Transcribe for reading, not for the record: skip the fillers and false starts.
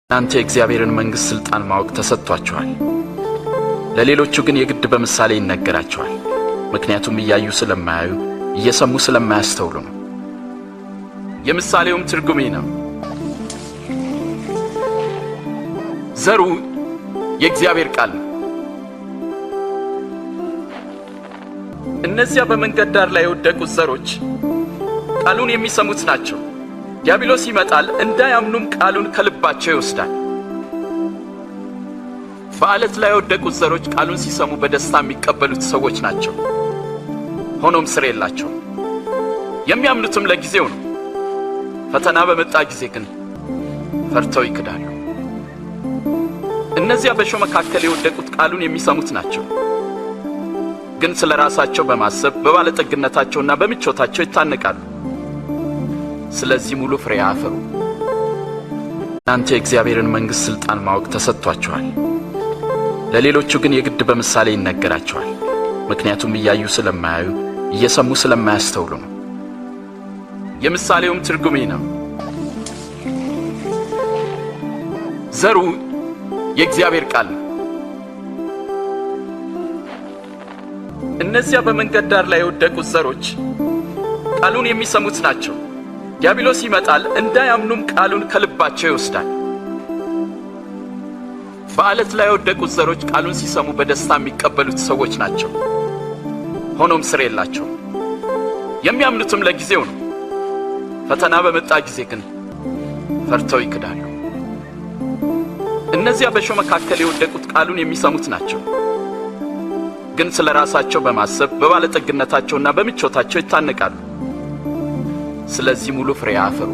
እናንተ የእግዚአብሔርን መንግሥት ሥልጣን ማወቅ ተሰጥቷችኋል። ለሌሎቹ ግን የግድ በምሳሌ ይነገራቸዋል። ምክንያቱም እያዩ ስለማያዩ እየሰሙ ስለማያስተውሉ ነው። የምሳሌውም ትርጉም ነው። ዘሩ የእግዚአብሔር ቃል ነው። እነዚያ በመንገድ ዳር ላይ የወደቁት ዘሮች ቃሉን የሚሰሙት ናቸው። ዲያብሎስ ይመጣል፣ እንዳያምኑም ቃሉን ከልባቸው ይወስዳል። በዓለት ላይ የወደቁት ዘሮች ቃሉን ሲሰሙ በደስታ የሚቀበሉት ሰዎች ናቸው። ሆኖም ስር የላቸውም። የሚያምኑትም ለጊዜው ነው። ፈተና በመጣ ጊዜ ግን ፈርተው ይክዳሉ። እነዚያ በእሾህ መካከል የወደቁት ቃሉን የሚሰሙት ናቸው፣ ግን ስለ ራሳቸው በማሰብ በባለጠግነታቸውና በምቾታቸው ይታነቃሉ። ስለዚህ ሙሉ ፍሬ አያፈሩ። እናንተ የእግዚአብሔርን መንግሥት ሥልጣን ማወቅ ተሰጥቷችኋል። ለሌሎቹ ግን የግድ በምሳሌ ይነገራቸዋል። ምክንያቱም እያዩ ስለማያዩ እየሰሙ ስለማያስተውሉ ነው። የምሳሌውም ትርጉም ነው። ዘሩ የእግዚአብሔር ቃል ነው። እነዚያ በመንገድ ዳር ላይ የወደቁት ዘሮች ቃሉን የሚሰሙት ናቸው። ዲያብሎስ ይመጣል፣ እንዳያምኑም ቃሉን ከልባቸው ይወስዳል። በዓለት ላይ የወደቁት ዘሮች ቃሉን ሲሰሙ በደስታ የሚቀበሉት ሰዎች ናቸው። ሆኖም ስር የላቸውም። የሚያምኑትም ለጊዜው ነው። ፈተና በመጣ ጊዜ ግን ፈርተው ይክዳሉ። እነዚያ በእሾህ መካከል የወደቁት ቃሉን የሚሰሙት ናቸው፣ ግን ስለ ራሳቸው በማሰብ በባለጠግነታቸውና በምቾታቸው ይታነቃሉ። ስለዚህ ሙሉ ፍሬ አያፈሩ።